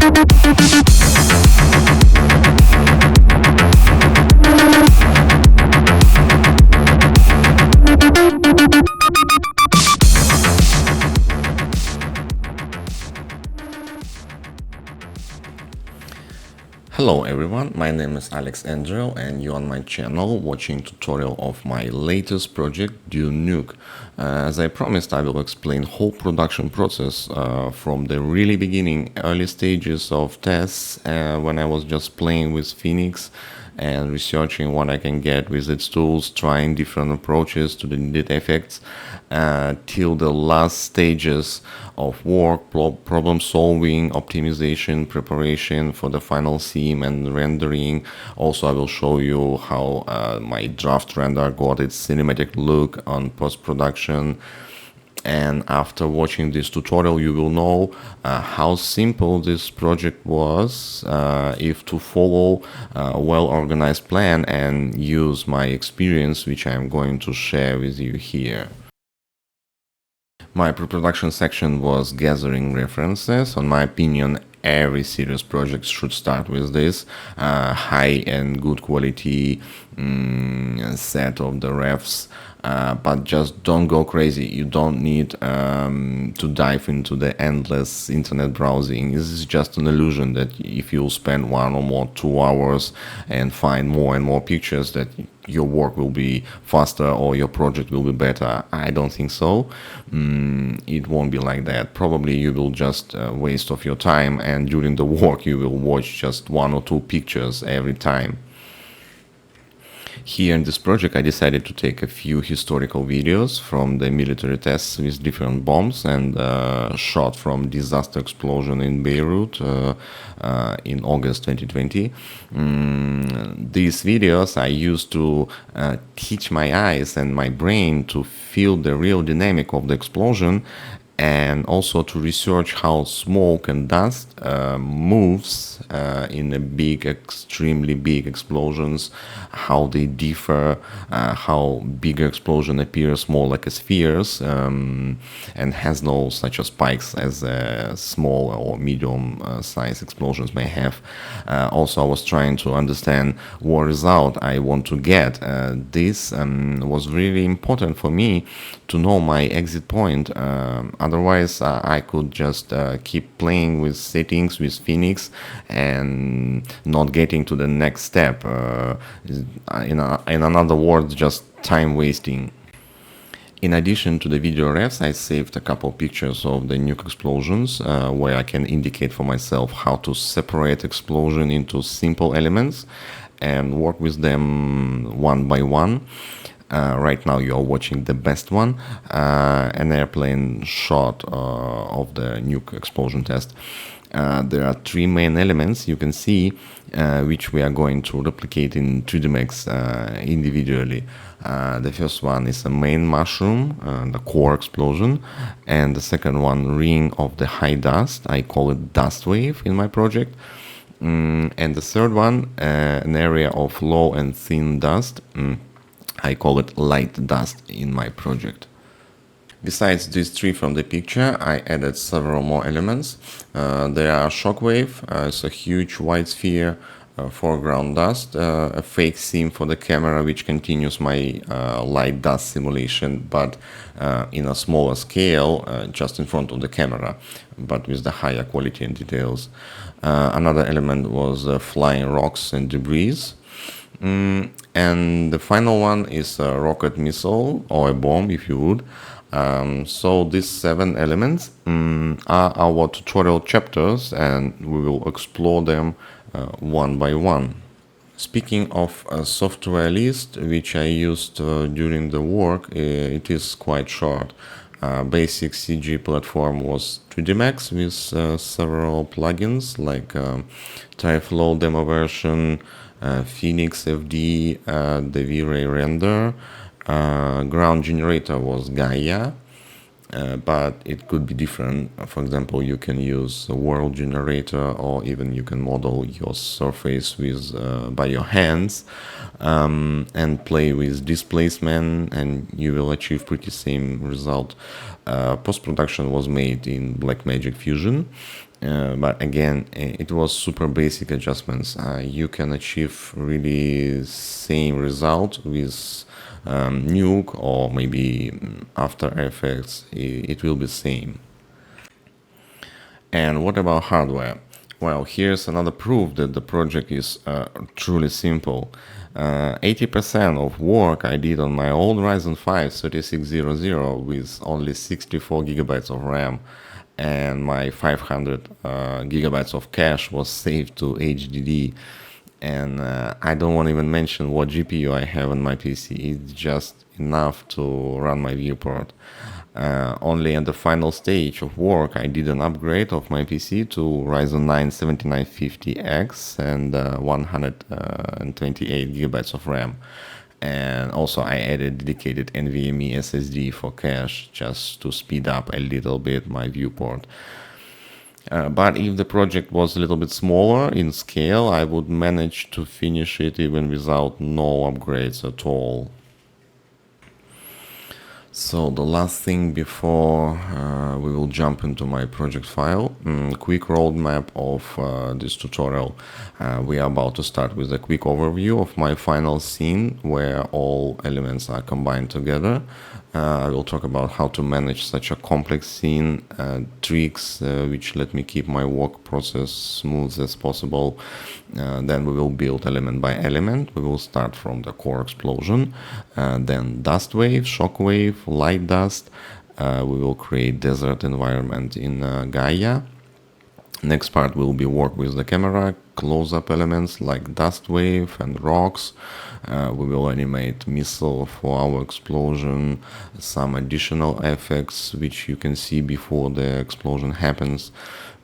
Hello everyone, my name is Alex Andrew and you're on my channel watching tutorial of my latest project nuke. As I promised, I will explain whole production process from the really beginning, early stages of tests when I was just playing with Phoenix and researching what I can get with its tools, trying different approaches to the needed effects, till the last stages of work, problem solving, optimization, preparation for the final scene and rendering. Also, I will show you how my draft render got its cinematic look on post-production. And after watching this tutorial, you will know how simple this project was if to follow a well-organized plan and use my experience, which I'm going to share with you here. My pre-production section was gathering references. In my opinion, every serious project should start with this high and good quality set of the refs, but just don't go crazy. You don't need to dive into the endless internet browsing. This is just an illusion that if you spend 1 or more 2 hours and find more and more pictures, that your work will be faster or your project will be better. I don't think so. It won't be like that. Probably you will just waste of your time, and during the work you will watch just 1 or 2 pictures every time. Here in this project I decided to take a few historical videos from the military tests with different bombs and shot from disaster explosion in Beirut in August 2020. These videos I used to teach my eyes and my brain to feel the real dynamic of the explosion, and also to research how smoke and dust moves in a big, extremely big explosions, how they differ, how bigger explosion appears more like a spheres and has no such a spikes as small or medium size explosions may have. Also, I was trying to understand what result I want to get. This was really important for me to know my exit point. Otherwise, I could just keep playing with settings with Phoenix and not getting to the next step. In another words, just time wasting. In addition to the video refs, I saved a couple pictures of the nuke explosions where I can indicate for myself how to separate explosion into simple elements and work with them one by one. Right now you are watching the best one, an airplane shot of the nuke explosion test. There are 3 main elements you can see, which we are going to replicate in 3dsMax individually. The first one is a main mushroom, the core explosion, and the second one ring of the high dust. I call it dust wave in my project. And the third one, an area of low and thin dust. I call it light dust in my project. Besides these 3 from the picture, I added several more elements. There are shockwave, it's a huge white sphere, foreground dust, a fake seam for the camera which continues my light dust simulation, but in a smaller scale, just in front of the camera, but with the higher quality and details. Another element was flying rocks and debris. And the final one is a rocket missile or a bomb, if you would. So these 7 elements are our tutorial chapters, and we will explore them one by one. Speaking of a software list which I used during the work, it is quite short. Basic CG platform was 3dsMax with several plugins like TriFlow demo version, Phoenix FD, the vray render. Ground generator was Gaea, but it could be different. For example, you can use a world generator, or even you can model your surface with by your hands and play with displacement, and you will achieve pretty same result. Post-production was made in Blackmagic Fusion. But again, it was super basic adjustments. You can achieve really same result with nuke or maybe After Effects. It will be same. And what about hardware? Well, here's another proof that the project is truly simple. 80% of work I did on my old Ryzen 5 3600 with only 64 gigabytes of RAM, and my 500 gigabytes of cache was saved to HDD. And I don't want to even mention what GPU I have on my PC. It's just enough to run my viewport. Only at the final stage of work, I did an upgrade of my PC to Ryzen 9 7950X and 128 gigabytes of RAM. And also I added dedicated NVMe SSD for cache just to speed up a little bit my viewport. But if the project was a little bit smaller in scale, I would manage to finish it even without no upgrades at all. So the last thing before we will jump into my project file, quick roadmap of this tutorial. We are about to start with a quick overview of my final scene where all elements are combined together. I will talk about how to manage such a complex scene, tricks which let me keep my work process smooth as possible. Then we will build element by element. We will start from the core explosion, then dust wave, shockwave, light dust. We will create desert environment in Gaea. Next part will be work with the camera, close-up elements like dust wave and rocks. We will animate missile for our explosion, some additional effects which you can see before the explosion happens.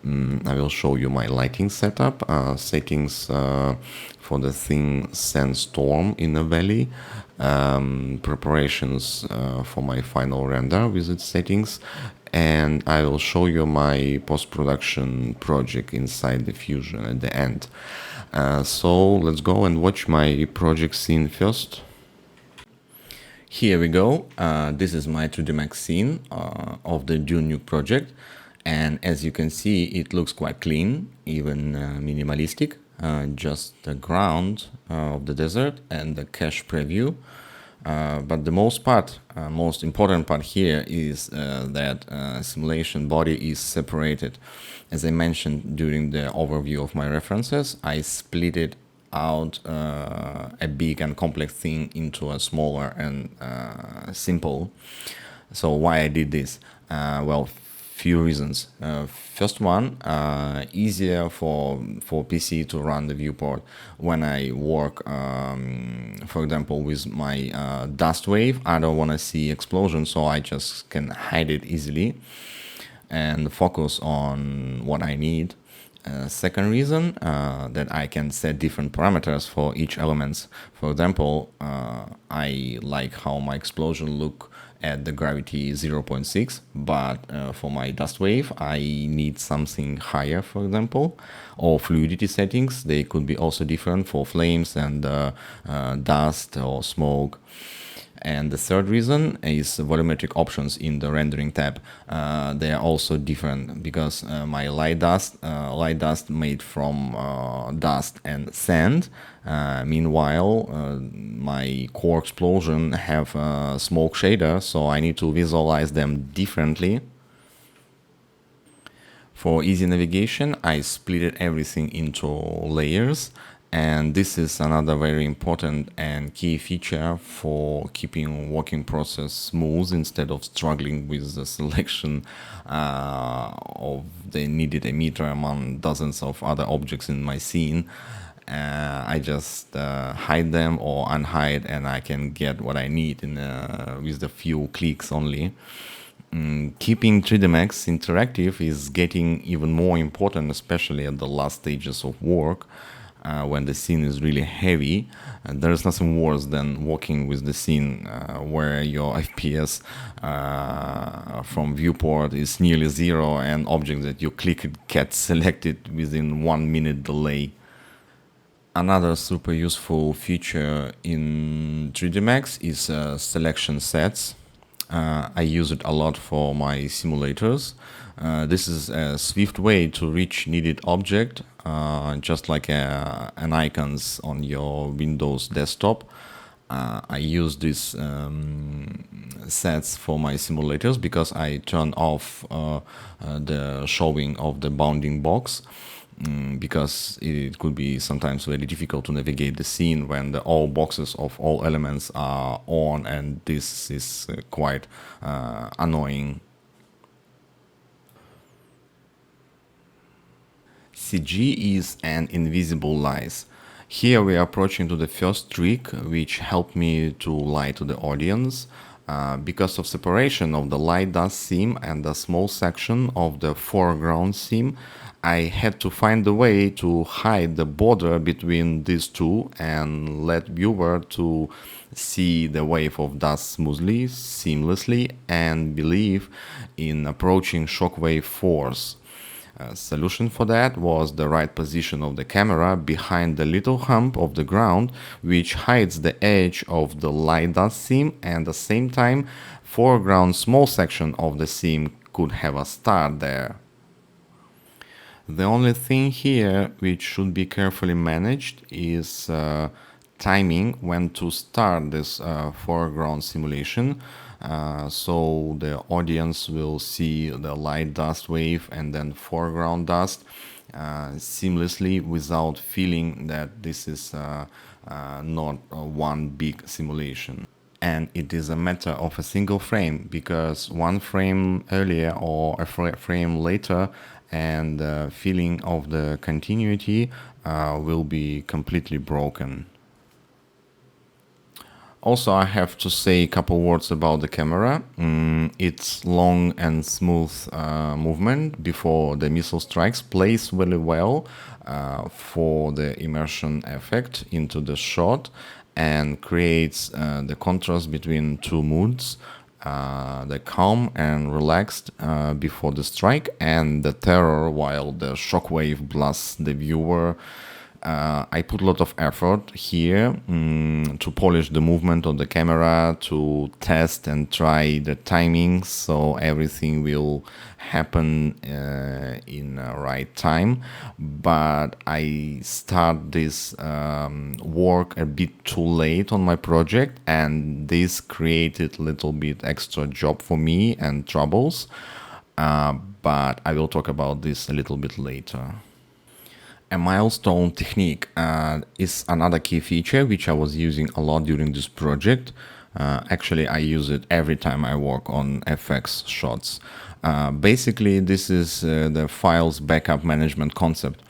I will show you my lighting setup, settings for the thin sandstorm in the valley, preparations for my final render with its settings, and I will show you my post-production project inside the Fusion at the end. So let's go and watch my project scene first. Here we go. This is my 3dsMax scene of the Dune Nuke project, and as you can see, it looks quite clean, even minimalistic. Just the ground of the desert and the cache preview. But the most important part here is that simulation body is separated. As I mentioned during the overview of my references, I split it out a big and complex thing into a smaller and simple. So why I did this? Well, few reasons. First one, easier for PC to run the viewport. When I work, for example, with my dust wave, I don't want to see explosion, so I just can hide it easily and focus on what I need. Second reason, that I can set different parameters for each element. For example, I like how my explosion look at the gravity 0.6, but for my dust wave I need something higher, for example, or fluidity settings. They could be also different for flames and dust or smoke. And the third reason is volumetric options in the rendering tab. They are also different because my light dust made from dust and sand. Meanwhile, my core explosion have a smoke shader, so I need to visualize them differently. For easy navigation, I split everything into layers. And this is another very important and key feature for keeping working process smooth instead of struggling with the selection of the needed emitter among dozens of other objects in my scene. I just hide them or unhide, and I can get what I need with a few clicks only. Keeping 3dsMax interactive is getting even more important, especially at the last stages of work. When the scene is really heavy, there is nothing worse than working with the scene where your FPS from viewport is nearly zero and objects that you click get selected within 1 minute delay. Another super useful feature in 3dsMax is selection sets. I use it a lot for my simulators. This is a swift way to reach needed object, just like an icons on your Windows desktop. I use these sets for my simulators because I turn off the showing of the bounding box, because it could be sometimes very difficult to navigate the scene when all boxes of all elements are on, and this is quite annoying. CG is an invisible lies. Here we are approaching to the first trick, which helped me to lie to the audience. Because of separation of the light dust seam and the small section of the foreground seam, I had to find a way to hide the border between these two and let viewer to see the wave of dust smoothly, seamlessly, and believe in approaching shockwave force. Solution for that was the right position of the camera behind the little hump of the ground, which hides the edge of the light dust seam, and at the same time foreground small section of the seam could have a start there. The only thing here which should be carefully managed is timing when to start this foreground simulation, so the audience will see the light dust wave and then foreground dust seamlessly without feeling that this is not one big simulation. And it is a matter of a single frame, because one frame earlier or a frame later and the feeling of the continuity will be completely broken. Also, I have to say a couple words about the camera. Its long and smooth movement before the missile strikes plays very well for the immersion effect into the shot and creates the contrast between two moods, the calm and relaxed before the strike, and the terror while the shockwave blasts the viewer. I put a lot of effort here to polish the movement of the camera, to test and try the timing so everything will happen in the right time. But I start this work a bit too late on my project, and this created a little bit extra job for me and troubles. But I will talk about this a little bit later. A milestone technique is another key feature which I was using a lot during this project. Actually, I use it every time I work on FX shots. Basically, this is the files backup management concept.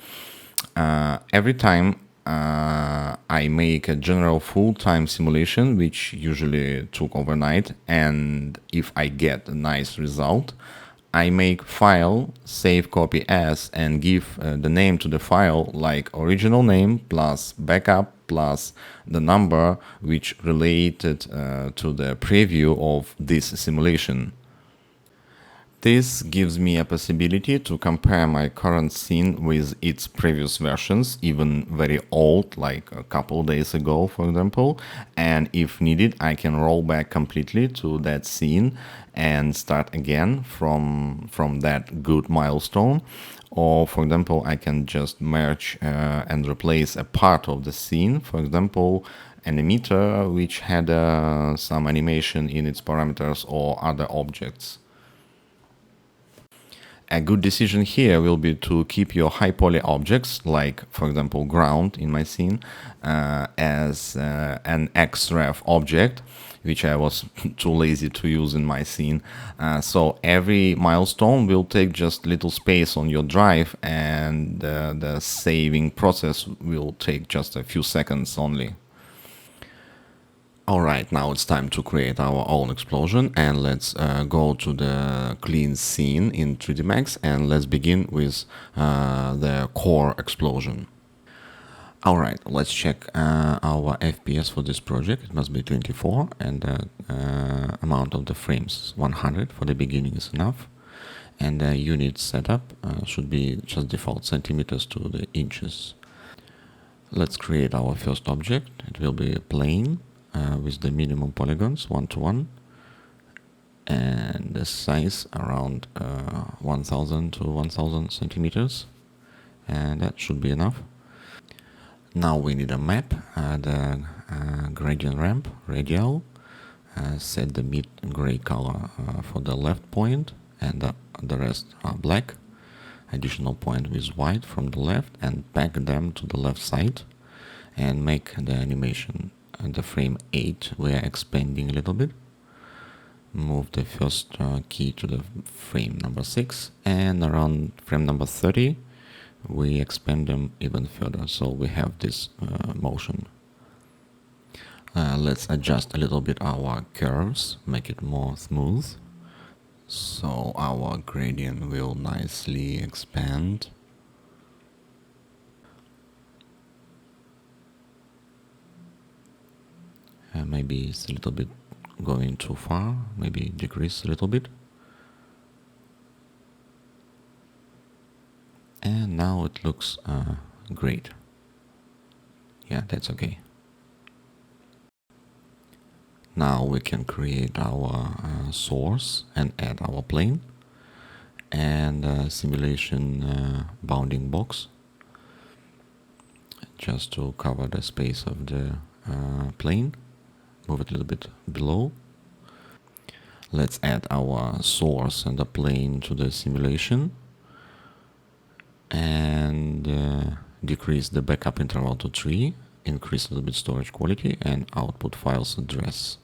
Every time I make a general full-time simulation, which usually took overnight, and if I get a nice result, I make file, save copy as, and give the name to the file like original name plus backup plus the number which related to the preview of this simulation. This gives me a possibility to compare my current scene with its previous versions, even very old, like a couple days ago, for example. And if needed, I can roll back completely to that scene and start again from that good milestone. Or, for example, I can just merge and replace a part of the scene. For example, an emitter which had some animation in its parameters or other objects. A good decision here will be to keep your high poly objects, like for example ground in my scene, as an XREF object, which I was too lazy to use in my scene. So every milestone will take just little space on your drive, and the saving process will take just a few seconds only. Alright, now it's time to create our own explosion, and let's go to the clean scene in 3dsMax, and let's begin with the core explosion. Alright, let's check our FPS for this project. It must be 24, and the amount of the frames 100 for the beginning is enough. And the unit setup should be just default centimeters to the inches. Let's create our first object. It will be a plane with the minimum polygons 1 to 1, and the size around 1000 to 1000 centimeters, and that should be enough. Now we need a map, the gradient ramp radial, set the mid gray color for the left point, and the rest are black. Additional point with white from the left, and pack them to the left side and make the animation. The frame 8 we are expanding a little bit. Move the first key to the frame number 6, and around frame number 30 we expand them even further, so we have this motion. Let's adjust a little bit our curves, make it more smooth, so our gradient will nicely expand. Maybe it's a little bit going too far, maybe decrease a little bit. And now it looks great. Yeah, that's okay. Now we can create our source and add our plane and simulation bounding box just to cover the space of the plane. Move it a little bit below. Let's add our source and the plane to the simulation and decrease the backup interval to 3, increase a little bit storage quality and output files address.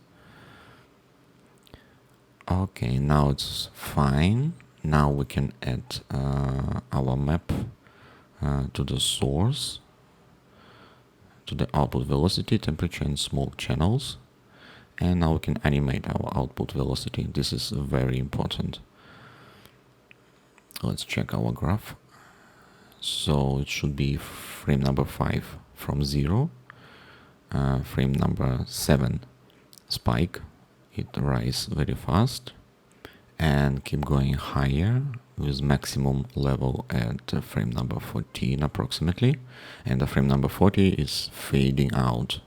Okay, now it's fine. Now we can add our map to the source, to the output velocity, temperature and smoke channels. And now we can animate our output velocity. This is very important. Let's check our graph. So it should be frame number 5 from 0, frame number 7 spike, it rises very fast, and keep going higher with maximum level at frame number 14 approximately, and the frame number 40 is fading out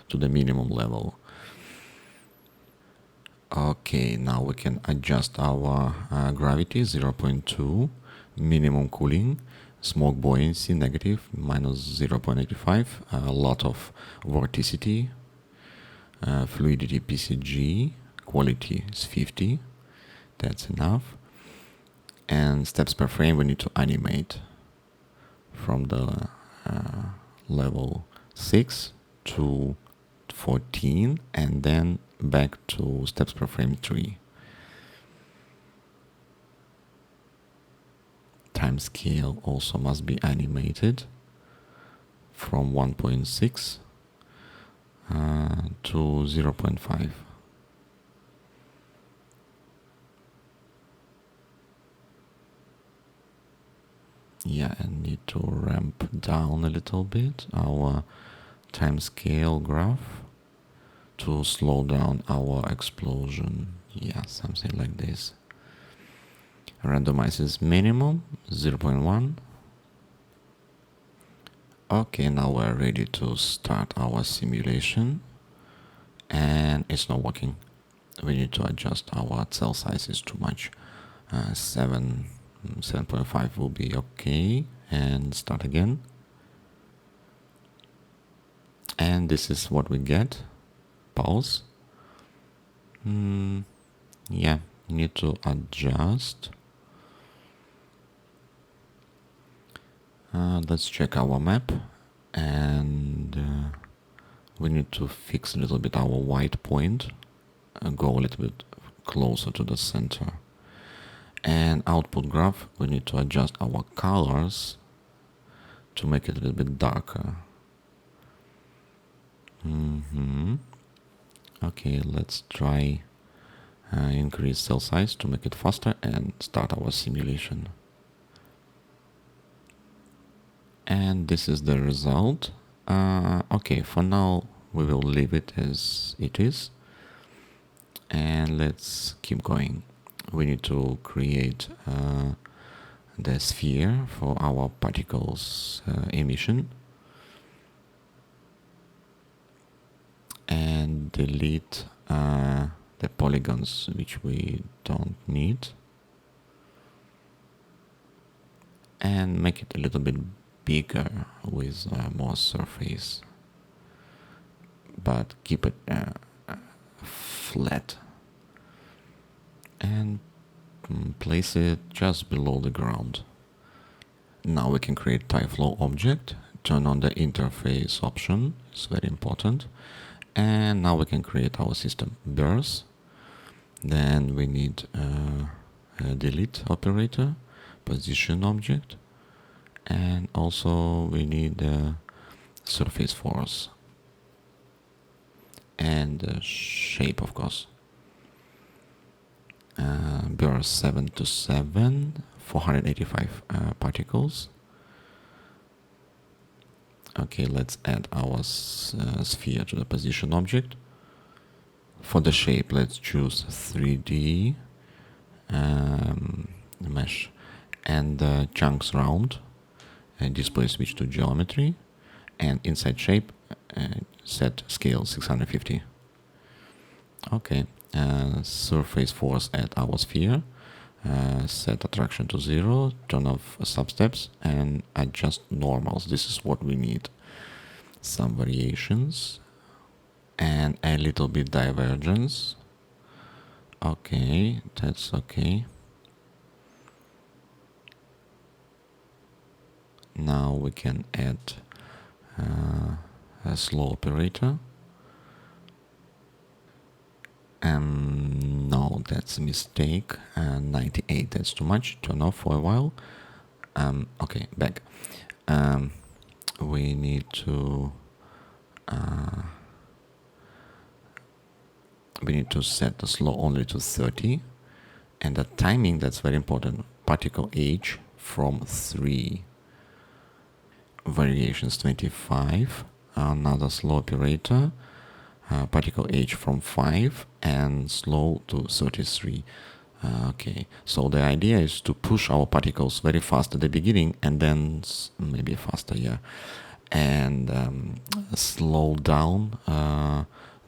to the minimum level. Okay, now we can adjust our gravity 0.2, minimum cooling, smoke buoyancy negative minus 0.85, a lot of vorticity, fluidity PCG, quality is 50, that's enough, and steps per frame we need to animate from the level 6 to 14 and then back to steps per frame 3. Time scale also must be animated from 1.6 to 0.5. Yeah, I need to ramp down a little bit our time scale graph to slow down our explosion. Yeah, something like this. Randomizes minimum 0.1. Okay, now we're ready to start our simulation, and it's not working. We need to adjust our cell size, is too much. 7.5 will be okay, and start again. And this is what we get. Pause. Yeah, need to adjust. Let's check our map, and we need to fix a little bit our white point, go a little bit closer to the center. And output graph, we need to adjust our colors to make it a little bit darker. Okay, let's try increase cell size to make it faster and start our simulation. And this is the result. Okay, for now we will leave it as it is, and let's keep going. We need to create the sphere for our particles emission, and delete the polygons which we don't need, and make it a little bit bigger with more surface, but keep it flat, and place it just below the ground. Now we can create TypeFlow object, turn on the interface option, it's very important, and now we can create our system birth. Then we need a delete operator, position object, and also we need a surface force and the shape, of course. Birth 7 to 7, 485 particles. Okay, let's add our sphere to the position object. For the shape, let's choose 3D mesh and chunks round, and display switch to geometry, and inside shape set scale 650. Okay, surface force at our sphere, set attraction to 0, turn off substeps, and adjust normals. This is what we need. Some variations and a little bit divergence. Okay, that's okay. Now we can add a slow operator. No, that's a mistake. 98, that's too much. Turn off for a while. Okay, back. We need to set the slow only to 30, and the timing, that's very important. Particle age from 3. Variations 25. Another slow operator. Particle age from 5 and slow to 33. Okay, so the idea is to push our particles very fast at the beginning and then maybe faster, yeah, and slow down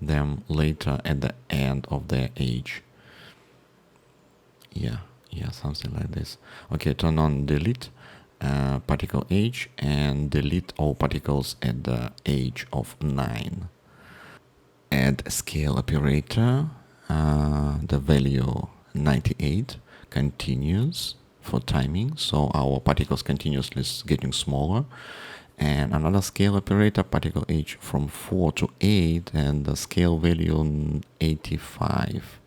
them later at the end of their age. Yeah, something like this. Okay, turn on delete particle age and delete all particles at the age of 9. Add scale operator, the value 98 continues for timing, so our particles continuously getting smaller. And another scale operator, particle age from 4 to 8, and the scale value 85.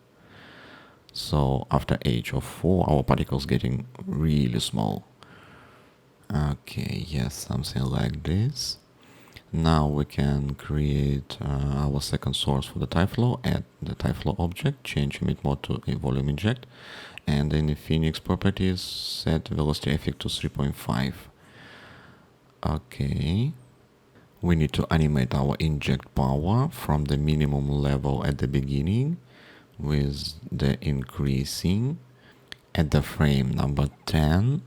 So after age of 4, our particles getting really small. Okay, yes, something like this. Now we can create our second source for the TypeFlow, add the TypeFlow object, change emit mode to a volume inject, and in the Phoenix properties, set velocity effect to 3.5. Okay. We need to animate our inject power from the minimum level at the beginning with the increasing at the frame number 10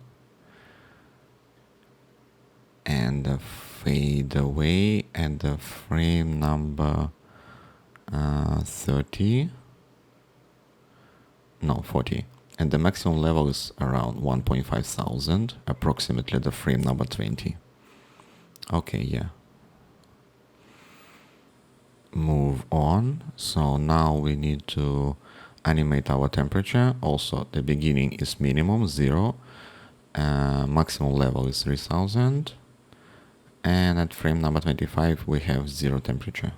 and the fade away at the frame number 40, and the maximum level is around 1.5 thousand, approximately the frame number 20. Okay, yeah. Move on. So now we need to animate our temperature. Also, the beginning is minimum 0, maximum level is 3000, and at frame number 25 we have 0 temperature,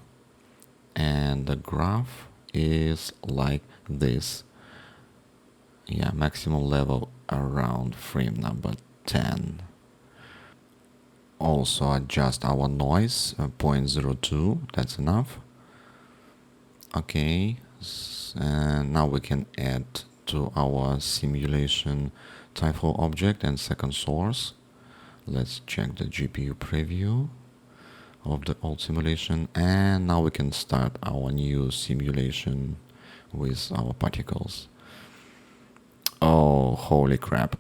and the graph is like this. Yeah, maximum level around frame number 10. Also adjust our noise 0.02, that's enough. Okay, and now we can add to our simulation TypeFlow object and second source. Let's check the GPU preview of the old simulation, and now we can start our new simulation with our particles. Oh, holy crap,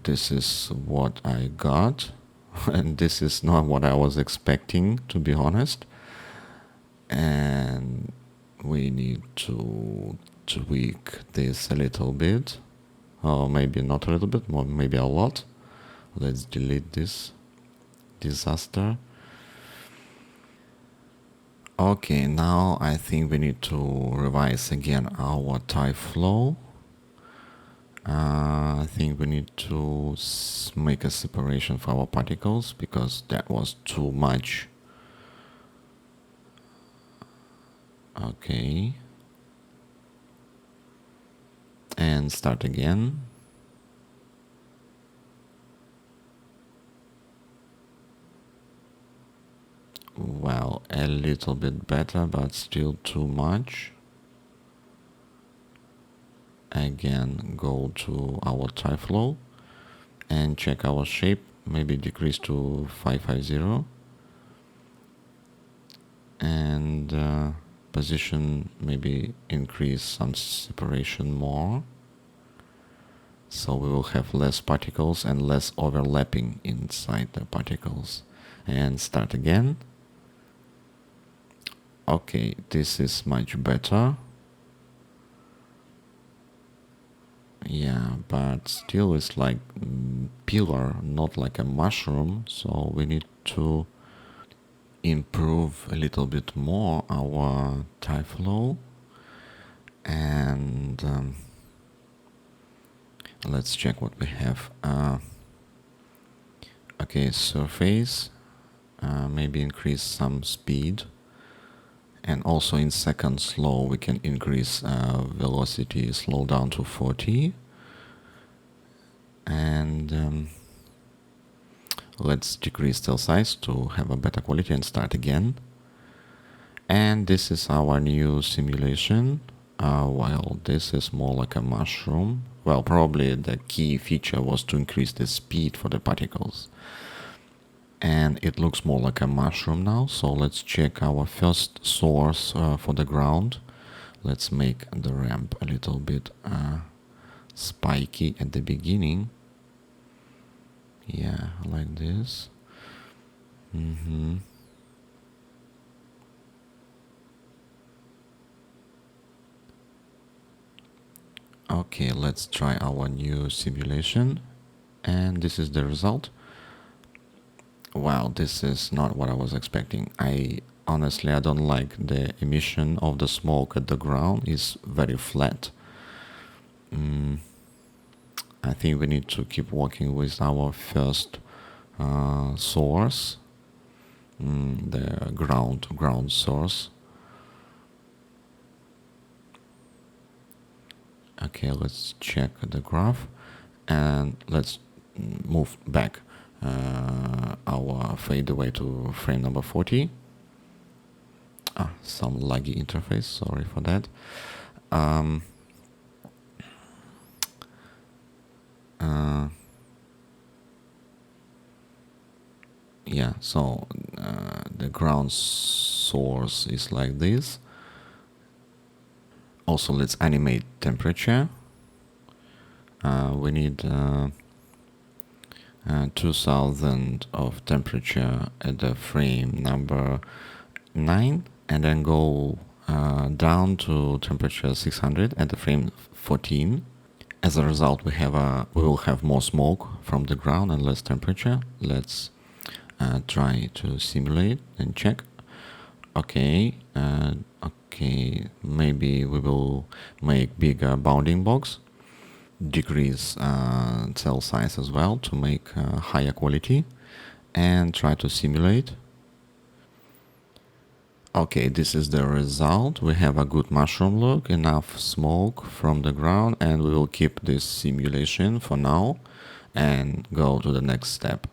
this is what I got and this is not what I was expecting, to be honest. And we need to tweak this a little bit, or maybe not a little bit, more maybe a lot. Let's delete this disaster. Okay, now I think we need to revise again our type flow. I think we need to make a separation for our particles because that was too much. Okay. And start again. Well, a little bit better, but still too much. Again, go to our type flow and check our shape, maybe decrease to 550 and position, maybe increase some separation more, so we will have less particles and less overlapping inside the particles. And start again. Okay, this is much better. Yeah, but still it's like pillar, not like a mushroom, so we need to improve a little bit more our type flow. And let's check what we have. Okay, surface, maybe increase some speed, and also in second slow we can increase velocity, slow down to 40. And let's decrease cell size to have a better quality and start again. And this is our new simulation. While this is more like a mushroom, well, probably the key feature was to increase the speed for the particles. And it looks more like a mushroom now, so let's check our first source for the ground. Let's make the ramp a little bit spiky at the beginning. Yeah, like this. Okay, let's try our new simulation. And this is the result. Wow, this is not what I was expecting. Honestly, I don't like the emission of the smoke at the ground. It's very flat. I think we need to keep working with our first source, the ground source. Okay, let's check the graph and let's move back our fade away to frame number 40. Some laggy interface, sorry for that. Yeah, so the ground source is like this. Also, let's animate temperature. We need 2000 of temperature at the frame number 9, and then go down to temperature 600 at the frame 14. As a result, we will have more smoke from the ground and less temperature. Let's try to simulate and check. Okay, maybe we will make bigger bounding box, decrease cell size as well to make higher quality, and try to simulate. Okay, this is the result. We have a good mushroom look, enough smoke from the ground, and we will keep this simulation for now and go to the next step.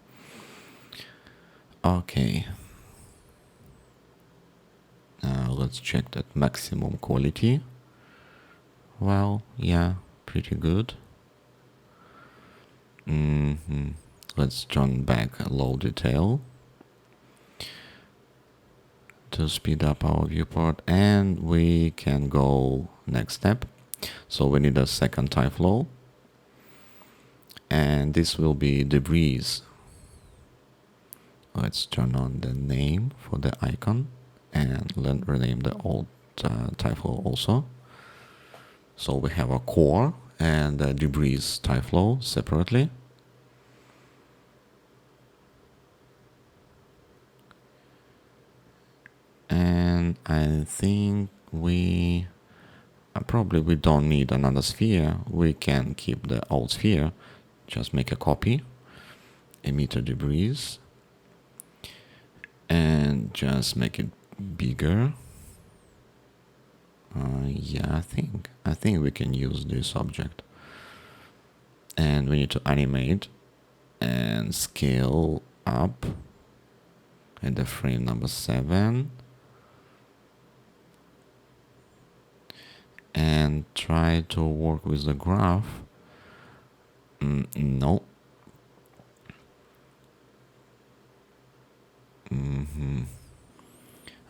Okay. Let's check that maximum quality. Well, yeah, pretty good. Let's turn back low detail to speed up our viewport, and we can go next step. So we need a second type flow, and this will be debris. Let's turn on the name for the icon and rename the old type flow also. So we have a core and the debris type flow separately. And I think we don't need another sphere. We can keep the old sphere, just make a copy, emitter debris, and just make it bigger. Yeah, I think we can use this object. And we need to animate and scale up at the frame number 7. And try to work with the graph. No.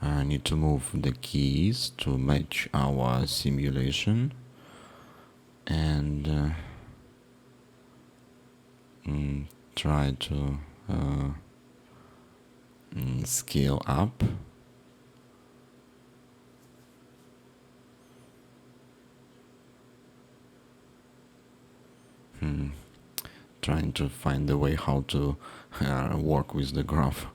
I need to move the keys to match our simulation. And try to scale up. Trying to find the way how to work with the graph.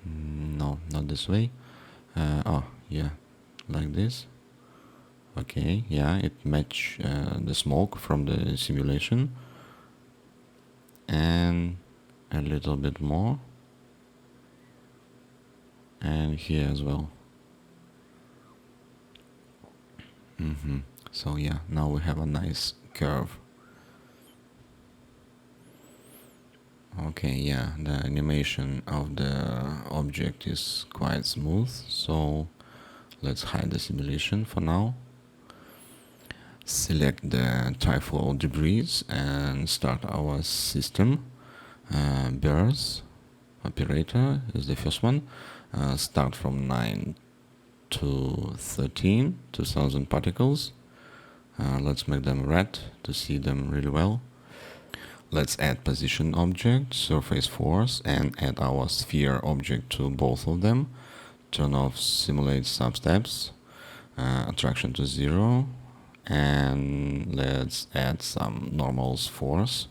No, not this way. Oh, yeah, like this. Okay, yeah, it match the smoke from the simulation. And a little bit more. And here as well. So yeah, now we have a nice curve. Okay, yeah, the animation of the object is quite smooth, so let's hide the simulation for now. Select the type flow debris and start our system. Birth operator is the first one. Start from 9 to 13, 2000 particles. Let's make them red to see them really well. Let's add position object, surface force, and add our sphere object to both of them. Turn off simulate substeps, attraction to 0, and let's add some normals force,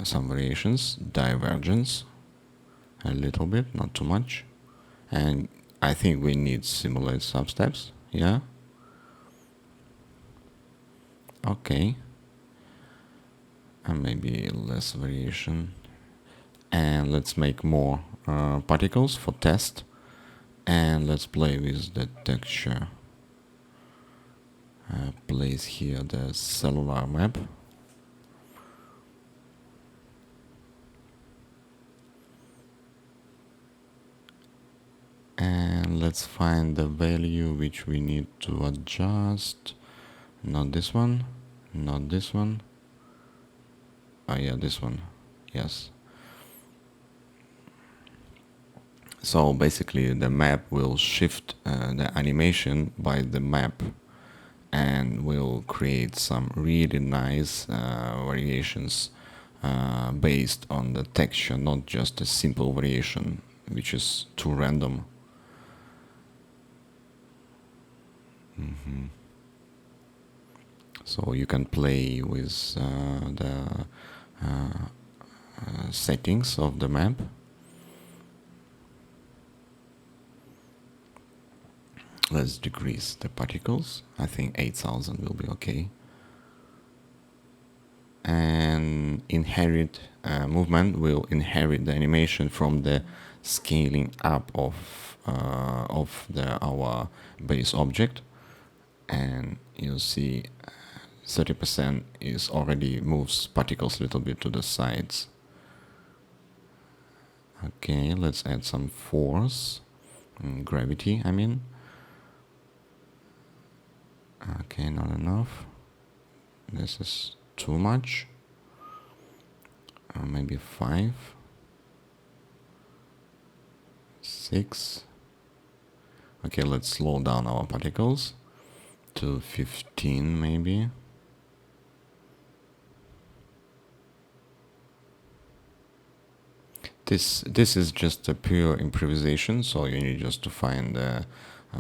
some variations, divergence, a little bit, not too much. And I think we need simulate substeps, yeah? Okay. And maybe less variation. And let's make more particles for test. And let's play with the texture. Place here the cellular map. And let's find the value which we need to adjust. Not this one, not this one. Oh yeah, this one, yes. So basically the map will shift the animation by the map and will create some really nice variations based on the texture, not just a simple variation which is too random. So you can play with the settings of the map. Let's decrease the particles. I think 8000 will be okay. And inherit movement will inherit the animation from the scaling up of our base object. And you'll see 30% is already moves particles a little bit to the sides. Okay, let's add some force, gravity, I mean. Okay, not enough. This is too much. Maybe 5, 6. Okay, let's slow down our particles to 15 maybe. This is just a pure improvisation, so you need just to find the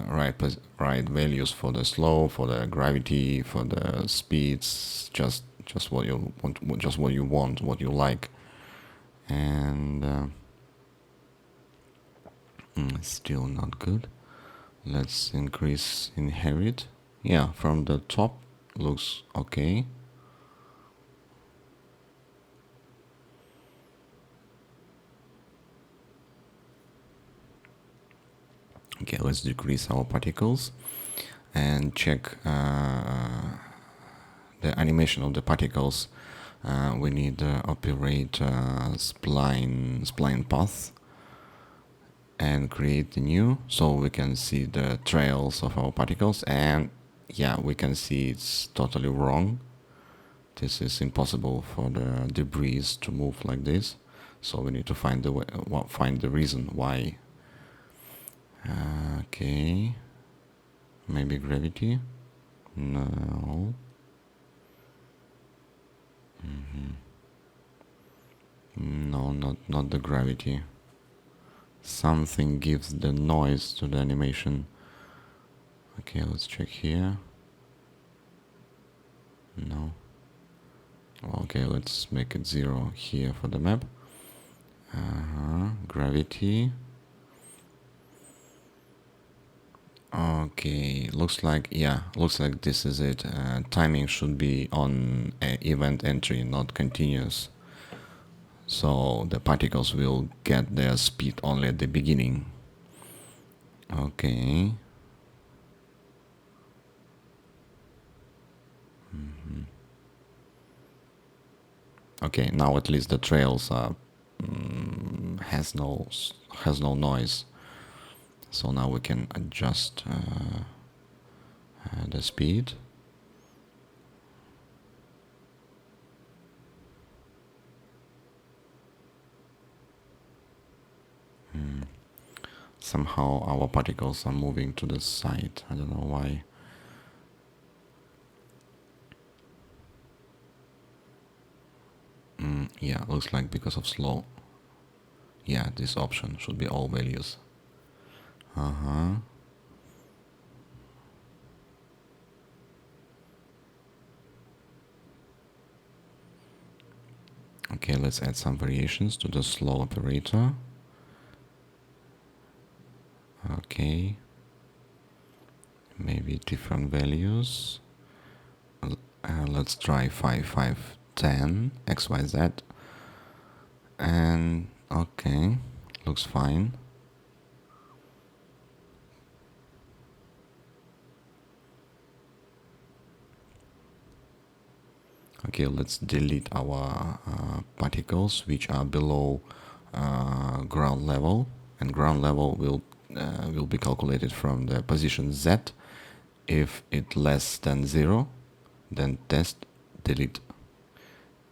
right values for the slope, for the gravity, for the speeds, just what you want, just what you want, what you like. And still not good. Let's increase inherit. Yeah, from the top looks okay. Okay, let's decrease our particles and check the animation of the particles. We need to operate spline path and create new, so we can see the trails of our particles. And yeah, we can see it's totally wrong. This is impossible for the debris to move like this. So we need to find the reason why. Okay, maybe gravity. No. No, not the gravity. Something gives the noise to the animation. Okay, let's check here. No. Okay, let's make it 0 here for the map. Gravity. Okay, looks like this is it. Timing should be on event entry, not continuous. So the particles will get their speed only at the beginning. Okay. Okay, now at least the trails are has no noise. So now we can adjust the speed. Somehow our particles are moving to the side. I don't know why. Yeah, looks like because of slow. Yeah, this option should be all values. Okay, let's add some variations to the slow operator. Okay, maybe different values. Let's try 5, 5, 10, XYZ. And okay, looks fine. Okay, let's delete our particles which are below ground level, and ground level will be calculated from the position Z. If it less than 0, then test delete.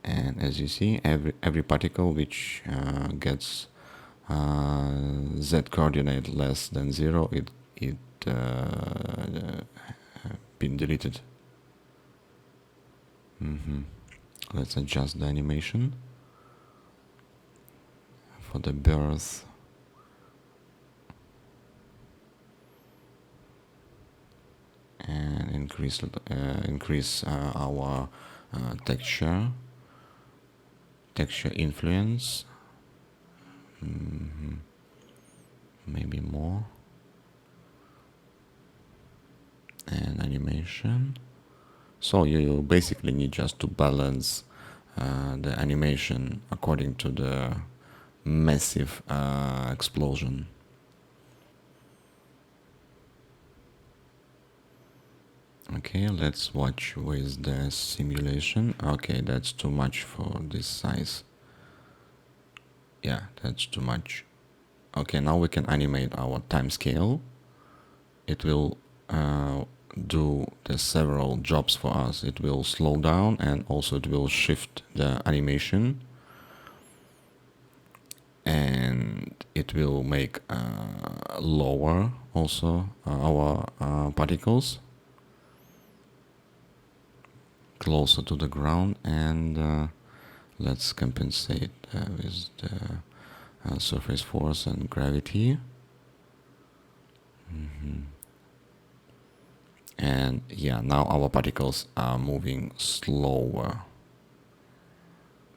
And as you see, every particle which gets Z coordinate less than 0, it been deleted. Let's adjust the animation for the birth. And increase our texture influence. Maybe more. And animation. So you basically need just to balance the animation according to the massive explosion. Okay, let's watch with the simulation. Okay, that's too much for this size. Yeah, that's too much. Okay, now we can animate our time scale. It will do the several jobs for us. It will slow down, and also it will shift the animation, and it will make lower also our particles closer to the ground. And let's compensate with the surface force and gravity. And yeah, now our particles are moving slower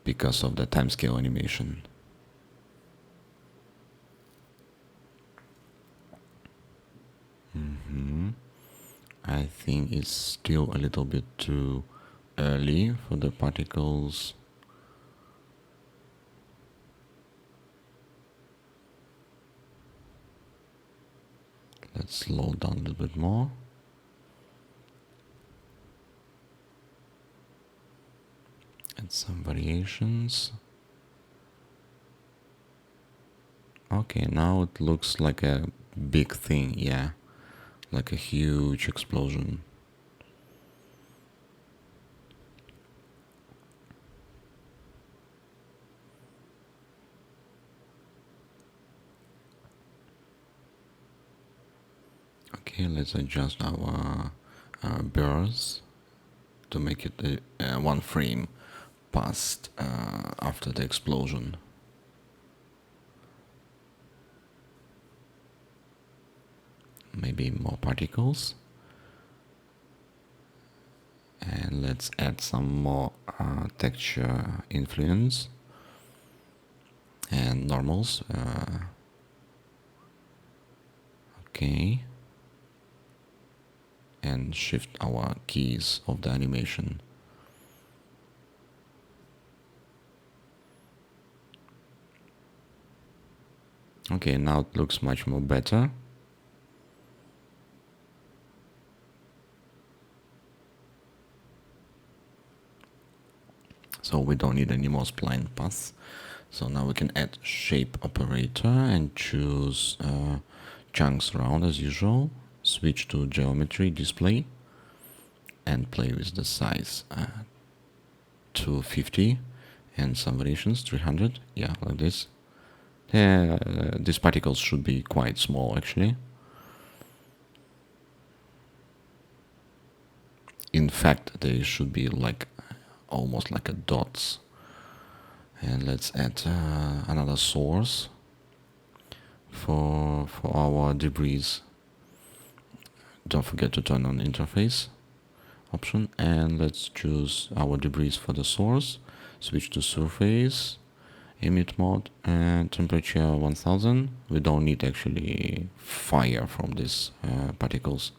because of the timescale animation. I think it's still a little bit too early for the particles. Let's slow down a little bit more. And some variations. Okay, now it looks like a big thing, yeah. Like a huge explosion. Okay, let's adjust our bursts to make it one frame past after the explosion. Maybe more particles. And let's add some more texture influence and normals. Okay. And shift our keys of the animation. Okay, now it looks much more better. So we don't need any more spline paths. So now we can add shape operator and choose chunks round as usual. Switch to geometry display and play with the size 250 and some variations 300. Yeah, like this. These particles should be quite small actually. In fact, they should be like almost like a dots. And let's add another source for our debris. Don't forget to turn on interface option, and let's choose our debris for the source. Switch to surface, emit mode, and temperature 1000. We don't need actually fire from these particles.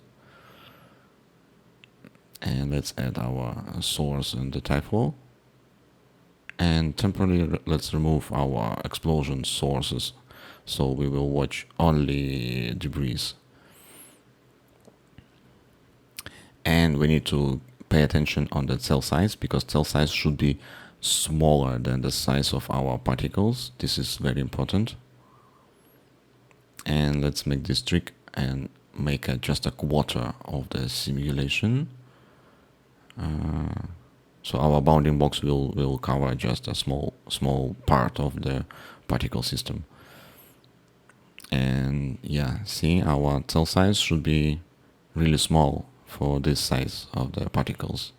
And let's add our source in the type flow. And temporarily let's remove our explosion sources, so we will watch only debris. And we need to pay attention on the cell size, because cell size should be smaller than the size of our particles. This is very important. And let's make this trick and make just a quarter of the simulation. So our bounding box will cover just a small part of the particle system. And yeah, see, our cell size should be really small for this size of the particles.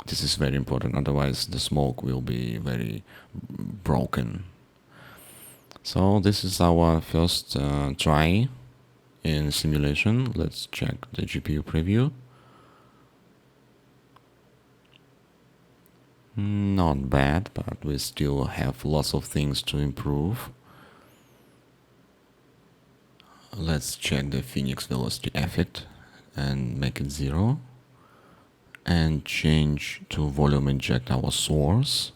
This is very important, otherwise the smoke will be very broken. So this is our first try in simulation. Let's check the GPU preview. Not bad, but we still have lots of things to improve. Let's check the Phoenix velocity effect and make it 0. And change to volume inject our source.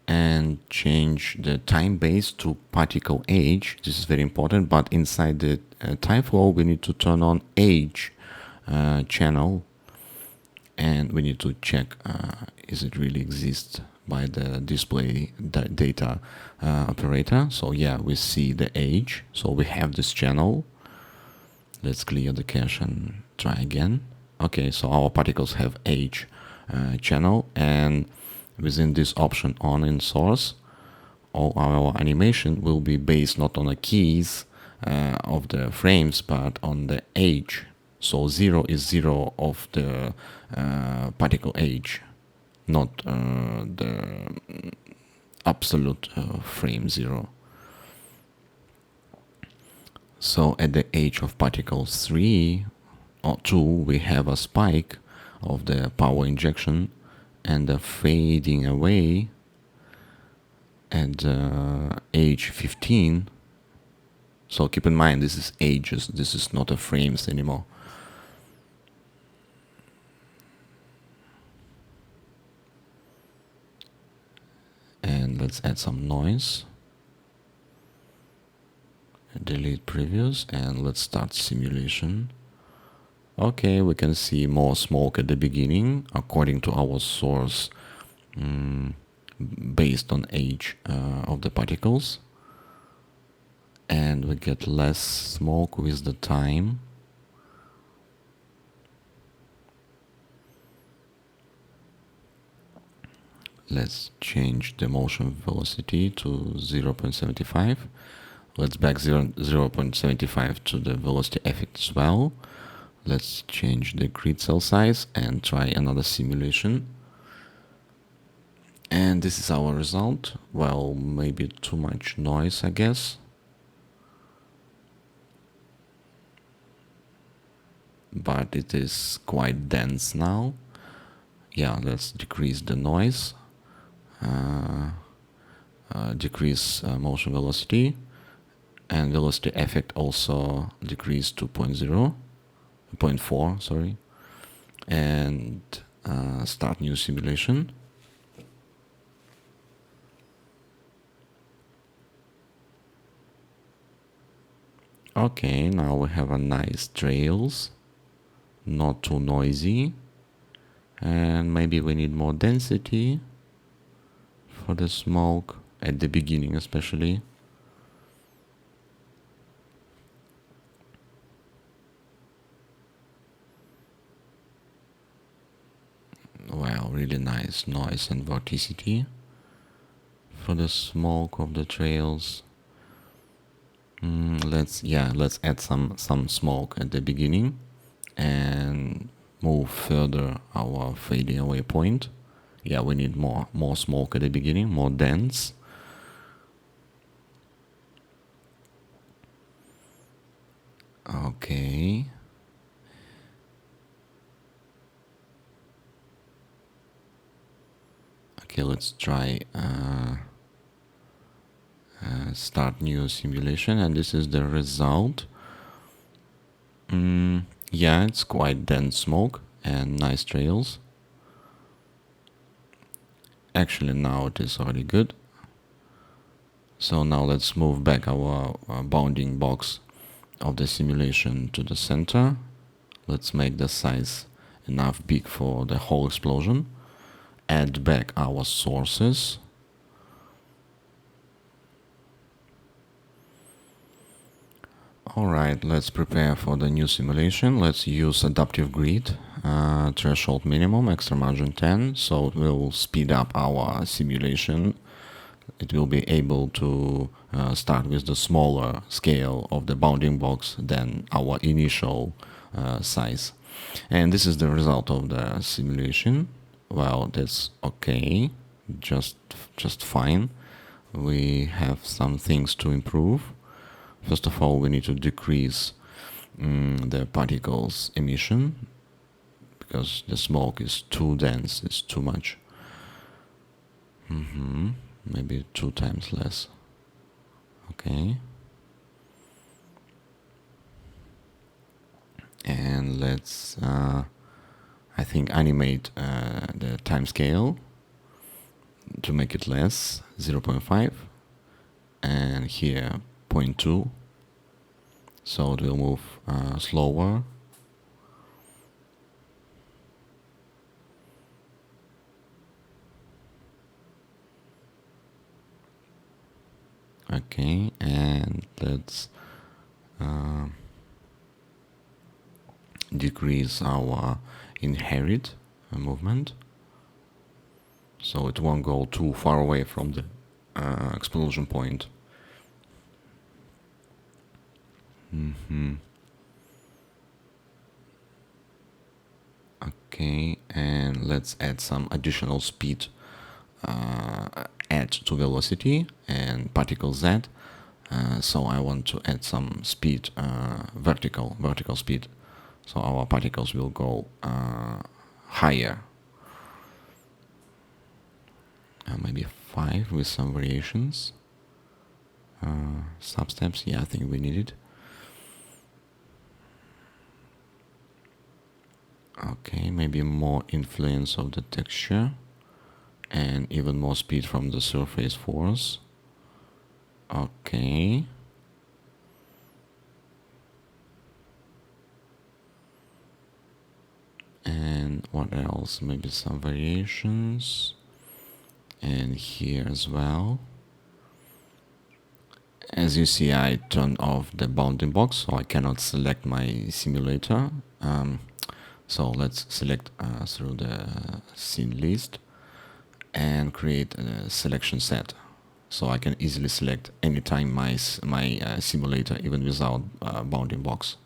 And change the time base to particle age. This is very important, but inside the time flow we need to turn on age channel. And we need to check is it really exists by the display data operator. So yeah, we see the age, so we have this channel. Let's clear the cache and try again. Okay, so our particles have age channel, and within this option on in source, all our animation will be based not on the keys of the frames, but on the age. So 0 is 0 of the particle age. not the absolute frame 0. So at the age of particle 3 or 2, we have a spike of the power injection and a fading away at age 15. So keep in mind, this is ages, this is not a frames anymore. And let's add some noise. Delete previous and let's start simulation. Okay, we can see more smoke at the beginning according to our source, based on age of the particles. And we get less smoke with the time. Let's change the motion velocity to 0.75. Let's back 0.75 to the velocity effect as well. Let's change the grid cell size and try another simulation. And this is our result. Well, maybe too much noise, I guess. But it is quite dense now. Yeah, let's decrease the noise. Decrease motion velocity. And velocity effect also decrease to 0.4, sorry. And start new simulation. Okay, now we have a nice trails, not too noisy, and maybe we need more density for the smoke at the beginning especially. Wow, really nice noise and vorticity for the smoke of the trails. Let's add some smoke at the beginning and move further our fading away point. Yeah, we need more smoke at the beginning, more dense. Okay. Okay, let's try start new simulation, and this is the result. Yeah, it's quite dense smoke and nice trails. Actually, now it is already good. So now let's move back our bounding box of the simulation to the center. Let's make the size enough big for the whole explosion. Add back our sources. Alright, let's prepare for the new simulation. Let's use adaptive grid, threshold minimum, extra margin 10, so it will speed up our simulation. It will be able to start with the smaller scale of the bounding box than our initial size. And this is the result of the simulation. Well, that's okay, just fine. We have some things to improve. First of all, we need to decrease the particles emission because the smoke is too dense, it's too much. Maybe 2 times less. Okay. And let's, I think, animate the time scale to make it less, 0.5. And here, 0.2, so it will move slower. Okay, and let's decrease our inherit movement, so it won't go too far away from the explosion point. Okay, and let's add some additional speed, add to velocity and particle z. So I want to add some speed, vertical speed. So our particles will go higher. Maybe 5 with some variations. Substeps, yeah, I think we need it. Okay, maybe more influence of the texture and even more speed from the surface force. Okay. And what else? Maybe some variations. And here as well. As you see, I turned off the bounding box, so I cannot select my simulator. So let's select through the scene list and create a selection set. So I can easily select anytime my simulator, even without bounding box.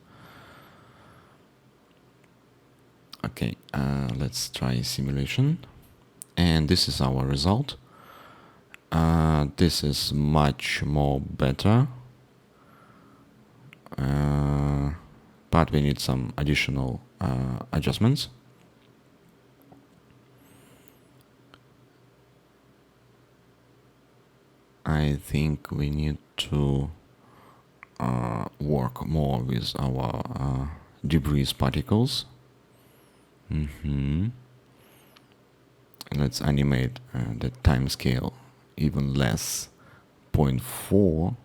Okay, let's try simulation. And this is our result. This is much more better, but we need some additional adjustments. I think we need to work more with our debris particles. Let's animate the time scale even less, 0.4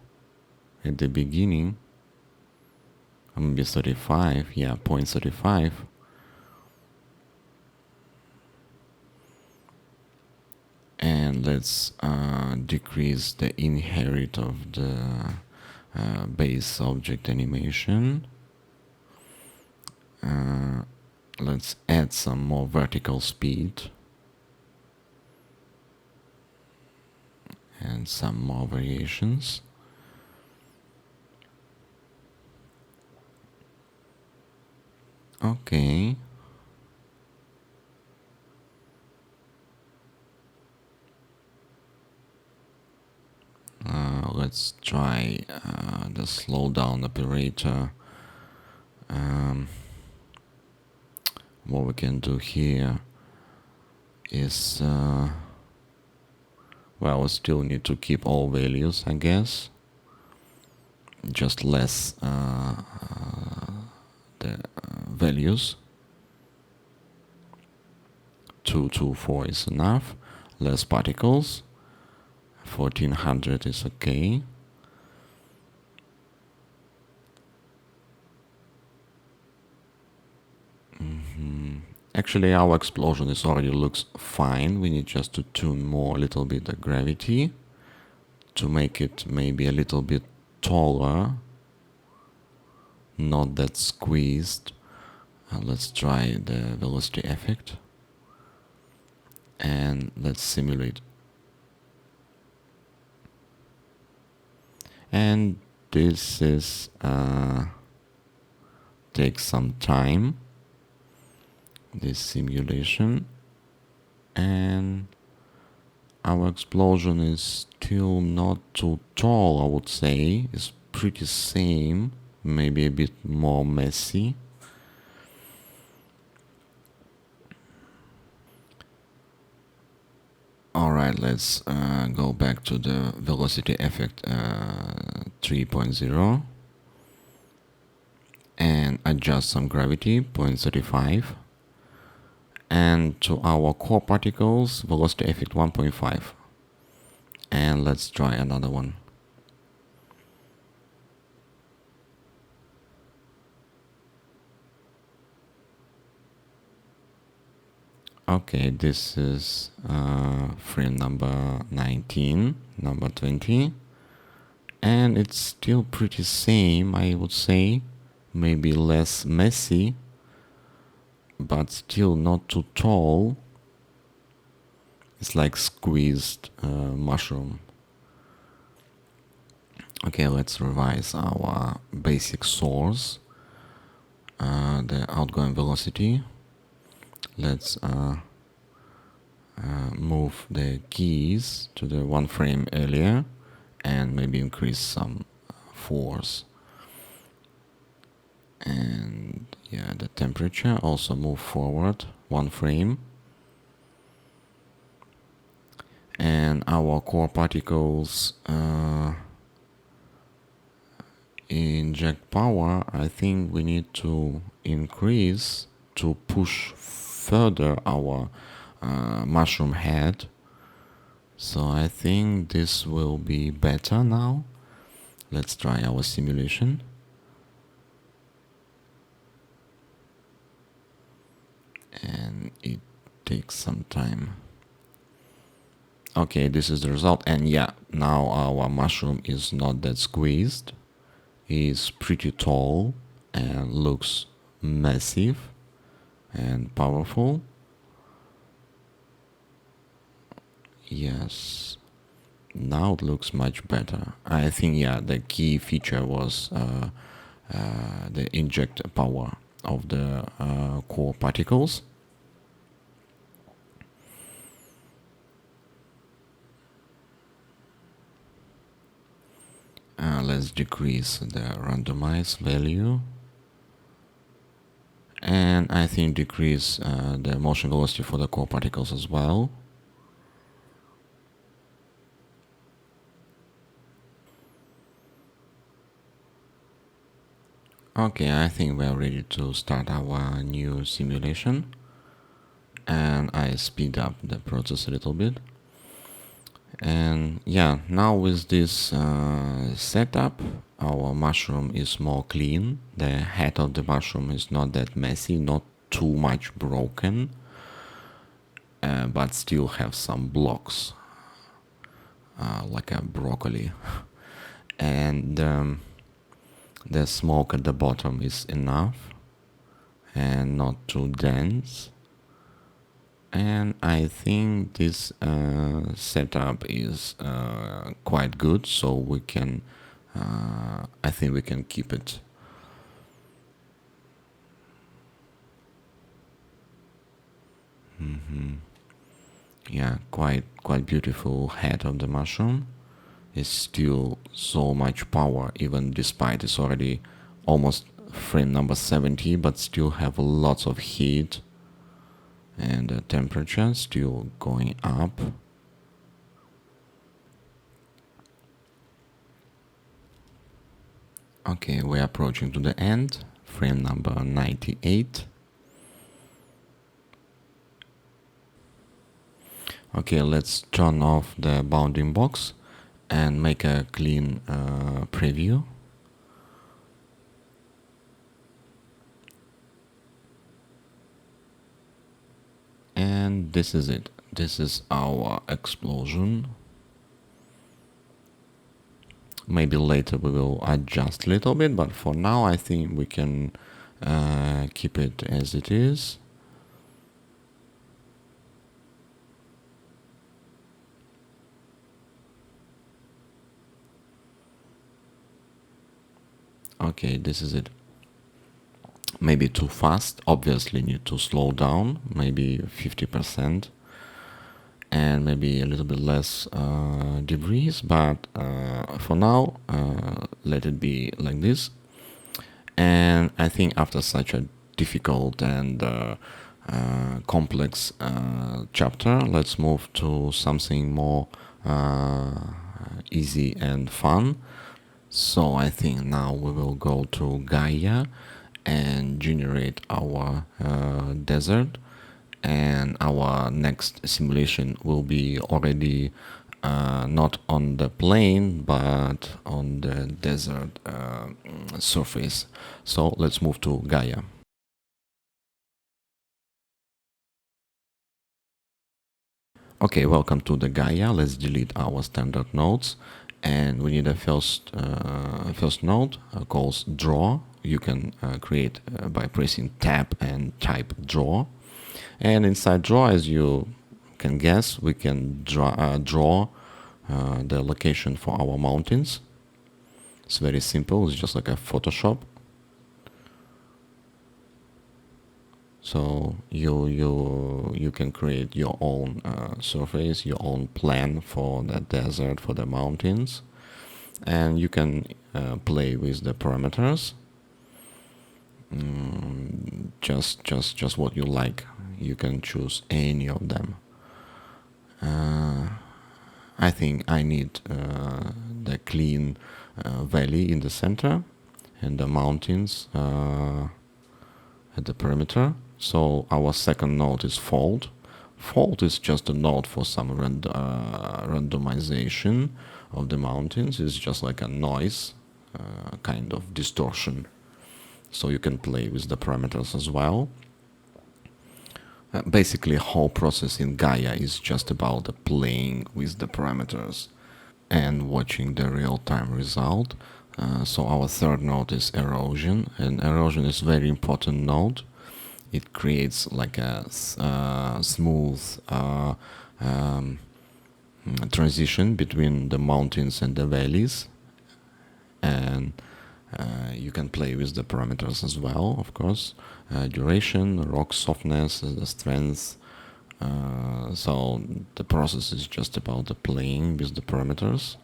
at the beginning, maybe 35, yeah, 0.35. And let's decrease the inherit of the base object animation. Let's add some more vertical speed and some more variations. Okay. Let's try the slowdown operator. What we can do here is, well, we still need to keep all values, I guess. Just less the values. 224 is enough. Less particles. 1400 is okay. Actually, our explosion already looks fine. We need just to tune more a little bit the gravity to make it maybe a little bit taller, not that squeezed. Let's try the velocity effect and let's simulate. And this is takes some time, this simulation, and our explosion is still not too tall, I would say. It's pretty same, maybe a bit more messy. Alright, let's go back to the velocity effect 3.0 and adjust some gravity 0.35, and to our core particles velocity effect 1.5, and let's try another one. Okay, this is frame number 19, number 20, and it's still pretty same, I would say. Maybe less messy, but still not too tall. It's like squeezed mushroom. Okay, let's revise our basic source, the outgoing velocity. Let's move the keys to the one frame earlier and maybe increase some force. And yeah, the temperature also move forward one frame. And our core particles inject power. I think we need to increase to push further our mushroom head. So I think this will be better now. Let's try our simulation. And it takes some time. Okay, this is the result, and yeah, now our mushroom is not that squeezed. It's pretty tall and looks massive and powerful. Yes, now it looks much better. I think, yeah, the key feature was the inject power of the core particles. Let's decrease the randomized value, and I think decrease the motion velocity for the core particles as well. Okay, I think we are ready to start our new simulation, and I speed up the process a little bit. And yeah, now with this setup, our mushroom is more clean. The head of the mushroom is not that messy, not too much broken, but still have some blocks, like a broccoli. And the smoke at the bottom is enough and not too dense. And I think this setup is quite good, so we can I think we can keep it. Yeah, quite beautiful head of the mushroom. It's still so much power, even despite it's already almost frame number 70, but still have lots of heat, and the temperature still going up. Okay, we're approaching to the end, frame number 98. Okay, let's turn off the bounding box and make a clean preview. And this is it. This is our explosion. Maybe later we will adjust a little bit, but for now I think we can keep it as it is. Okay, this is it. Maybe too fast, obviously need to slow down, maybe 50%, and maybe a little bit less debris, but for now let it be like this. And I think after such a difficult and complex chapter, let's move to something more easy and fun. So I think now we will go to Gaea and generate our desert, and our next simulation will be already not on the plane but on the desert surface. So let's move to Gaea. Okay, welcome to the Gaea. Let's delete our standard nodes, and we need a first node called draw. You can create by pressing tab and type draw, and inside draw, as you can guess, we can draw the location for our mountains. It's very simple. It's just like a Photoshop. So you can create your own surface, your own plan for the desert, for the mountains, and you can play with the parameters. Just what you like. You can choose any of them. I think I need the clean valley in the center and the mountains at the perimeter. So our second node is fold. Fold is just a node for some randomization of the mountains. It's just like a noise, kind of distortion. So you can play with the parameters as well. Basically, whole process in Gaea is just about playing with the parameters and watching the real-time result. So our third node is erosion, and erosion is very important node. It creates like a smooth transition between the mountains and the valleys, and you can play with the parameters as well, of course. Duration, rock softness, the strength. So the process is just about the playing with the parameters.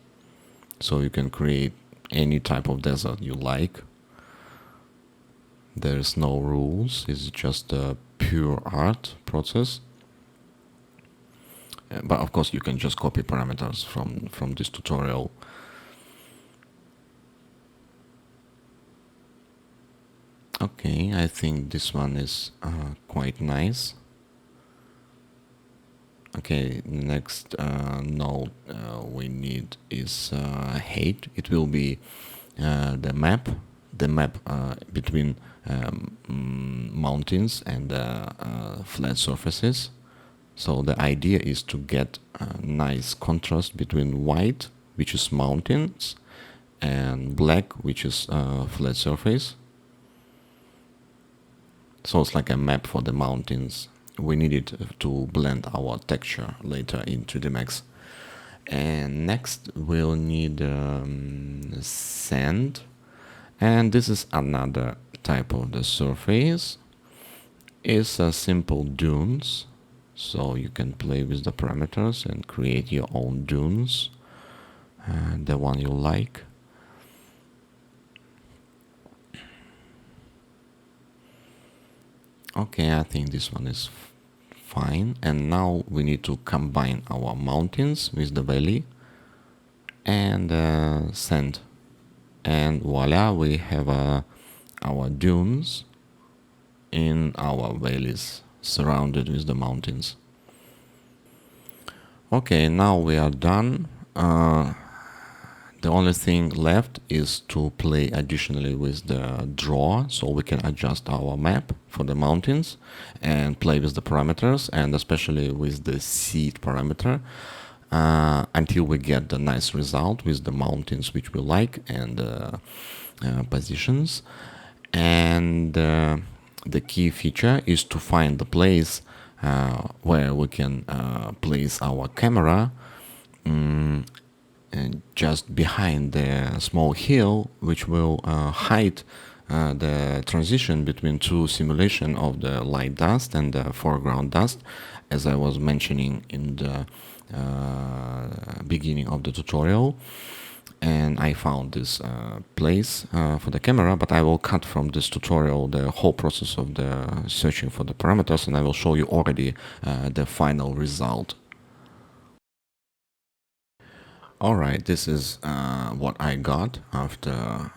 So you can create any type of desert you like. There's no rules. It's just a pure art process. But of course you can just copy parameters from this tutorial. Okay, I think this one is quite nice. Okay, next node we need is height. It will be the map between mountains and flat surfaces. So the idea is to get a nice contrast between white, which is mountains, and black, which is flat surface. So it's like a map for the mountains. We need it to blend our texture later in 3dsMax. And next we'll need sand. And this is another type of the surface. It's a simple dunes. So you can play with the parameters and create your own dunes, the one you like. Okay, I think this one is fine. And now we need to combine our mountains with the valley and sand. And voila, we have our dunes in our valleys surrounded with the mountains. Okay, now we are done. The only thing left is to play additionally with the draw, so we can adjust our map for the mountains and play with the parameters, and especially with the seed parameter, until we get the nice result with the mountains which we like and positions. And the key feature is to find the place where we can place our camera just behind the small hill, which will hide the transition between two simulation of the light dust and the foreground dust, as I was mentioning in the beginning of the tutorial. And I found this place for the camera, but I will cut from this tutorial the whole process of the searching for the parameters, and I will show you already the final result. Alright, this is what I got after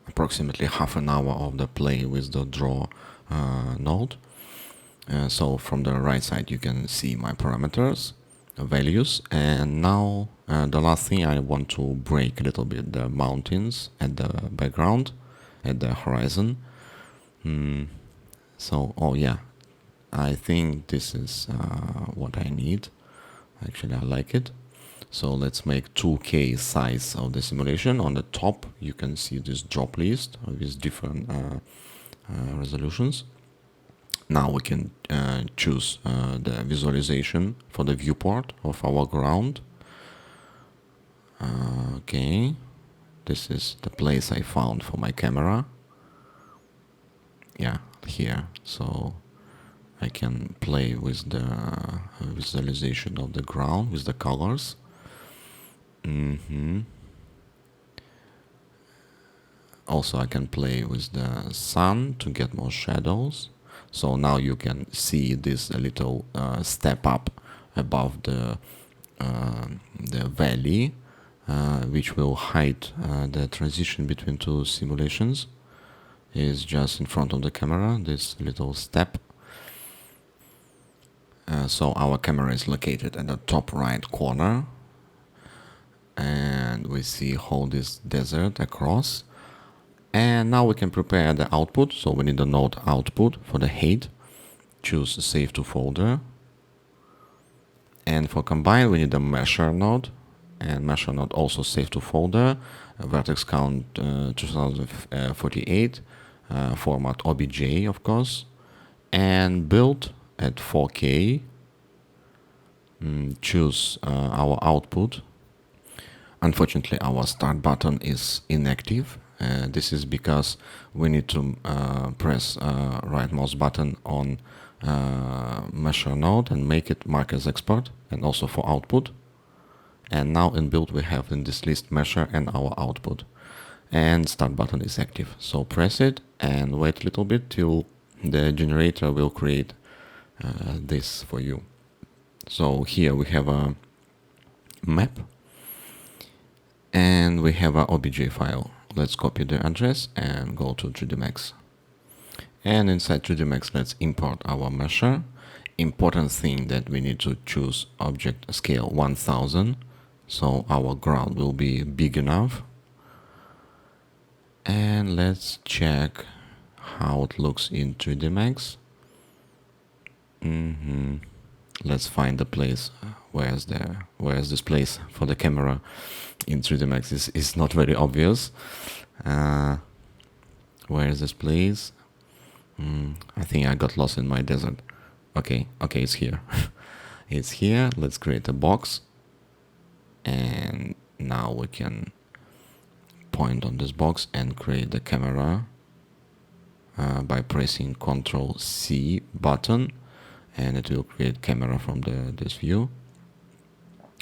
approximately half an hour of the play with the draw node. So from the right side you can see my parameters, values, and now the last thing, I want to break a little bit the mountains at the background, at the horizon. So, oh yeah, I think this is what I need. Actually, I like it. So let's make 2K size of the simulation. On the top, you can see this drop list with different resolutions. Now we can choose the visualization for the viewport of our ground. Okay, this is the place I found for my camera. Yeah, here. So I can play with the visualization of the ground, with the colors. Also, I can play with the sun to get more shadows. So now you can see this little step up above the valley, which will hide the transition between two simulations. Is just in front of the camera, this little step. So our camera is located at the top right corner, and we see how this desert across. And now we can prepare the output. So we need the node output for the height. Choose save to folder. And for combine, we need the measure node. And measure node also save to folder. Vertex count 2048. Format OBJ, of course. And build at 4K. Choose our output. Unfortunately, our start button is inactive. This is because we need to press right mouse button on measure node and make it mark as export, and also for output. And now in build we have in this list measure and our output, and start button is active. So press it and wait a little bit till the generator will create this for you. So here we have a map and we have a OBJ file. Let's copy the address and go to 3dsMax. And inside 3dsMax, let's import our measure. Important thing that we need to choose object scale 1000, so our ground will be big enough. And let's check how it looks in 3dsMax. Let's find the place. Where's this place for the camera in 3dsMax? Is not very obvious. Where is this place? I think I got lost in my desert. Okay, it's here. It's here. Let's create a box. And now we can point on this box and create the camera by pressing Ctrl C button, and it will create camera from this view.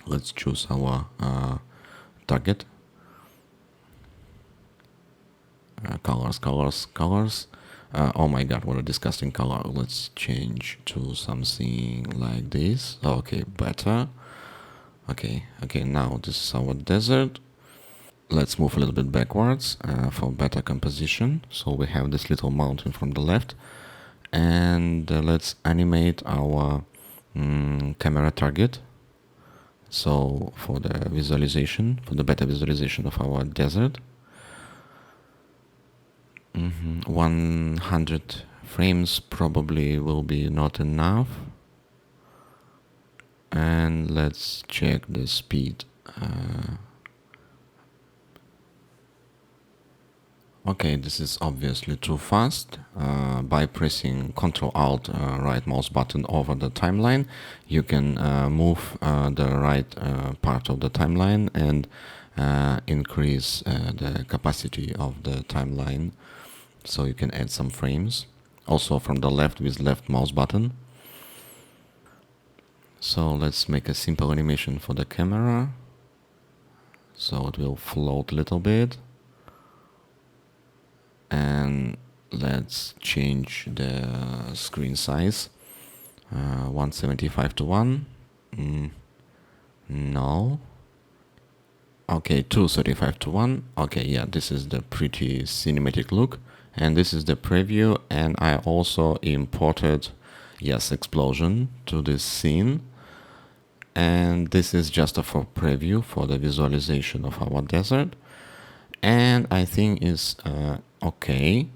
Let's choose our target. Colors. Oh my god, what a disgusting color. Let's change to something like this. Okay, better. Okay, now this is our desert. Let's move a little bit backwards for better composition. So we have this little mountain from the left. And let's animate our camera target. So for the visualization, for the better visualization of our desert, 100 frames probably will be not enough. And let's check the speed. Okay, this is obviously too fast. By pressing Ctrl Alt right mouse button over the timeline, you can move the right part of the timeline and increase the capacity of the timeline, so you can add some frames. Also from the left with left mouse button. So let's make a simple animation for the camera. So it will float a little bit. And let's change the screen size. 175 to 1. No. Okay, 235 to 1. Okay, yeah, this is the pretty cinematic look. And this is the preview. And I also imported, yes, explosion to this scene. And this is just a for preview for the visualization of our desert. And I think it's okay.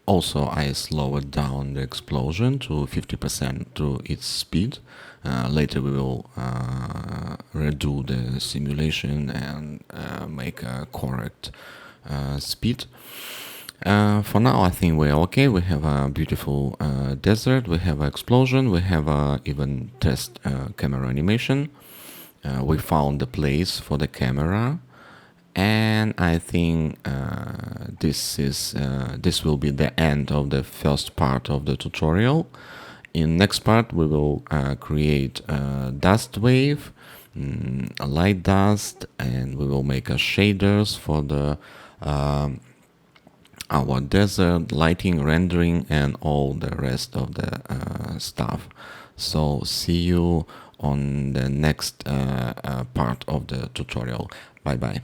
Also, I slowed down the explosion to 50% to its speed. Later we will redo the simulation and make a correct speed. For now, I think we're okay. We have a beautiful desert, we have an explosion, we have even test camera animation. We found the place for the camera. And I think this will be the end of the first part of the tutorial. In next part, we will create a dust wave, a light dust, and we will make a shaders for the our desert lighting, rendering, and all the rest of the stuff. So see you on the next part of the tutorial. Bye bye.